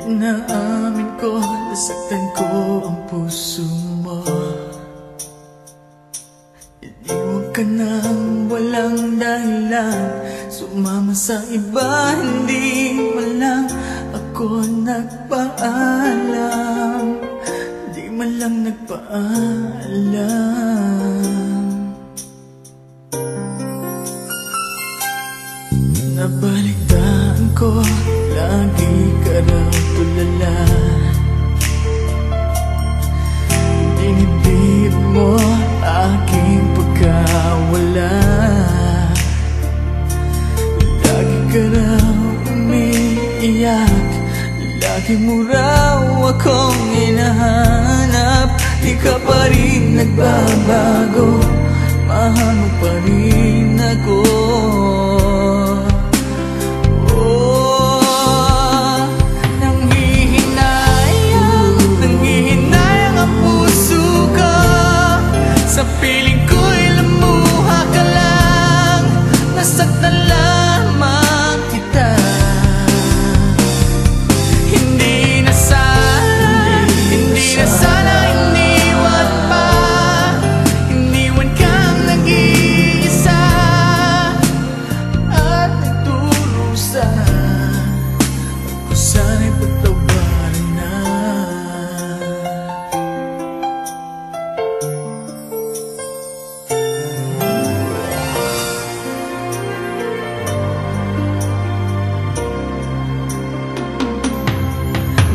Inaamin ko, nasaktan ko ang puso mo. Iniwan ka nang walang dahilan, sumama sa iba, hindi man lang ako nagpaalam. Di man lang nagpaalam. Nabalitaan ko, lagi ka raw tulala. Dinibdib mo aking pagkawala. Lagi ka raw umiiyak, lagi mo raw akong hinahanap. Di ka pa rin nagbabago, mahal mo pa rin ako. Sa piling ko'y lumuha ka lang, nasaktan lamang kita. Hindi na sana iniwan pa. Iniwan kang nag-iisa at nagdurusa. Ako sana'y pagtawarin na.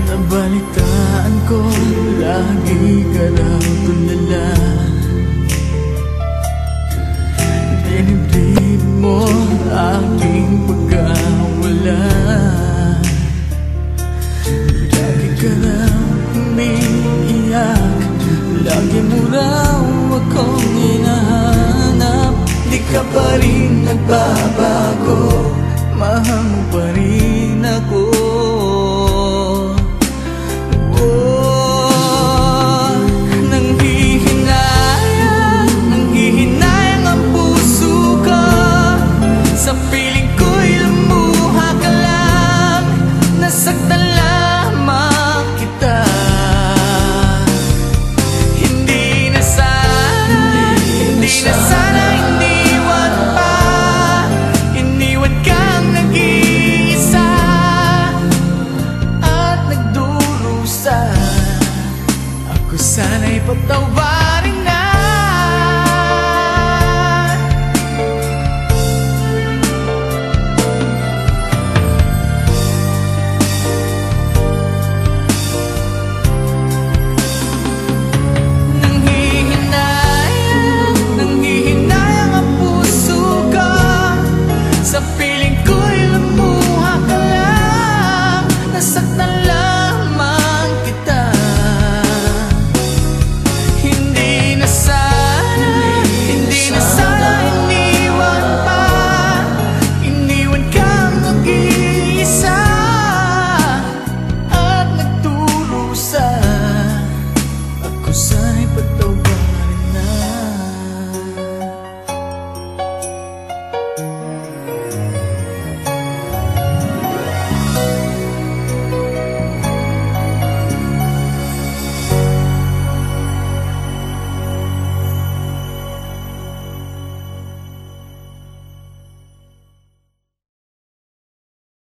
Nabalitaan ko, lagi ka raw tulala. Dinibdib mo aking pagkawala. Lagi ka raw umiiyak, lagi mo raw akong hinahanap. Di ka pa rin nagbabago, mahal mo pa rin ako.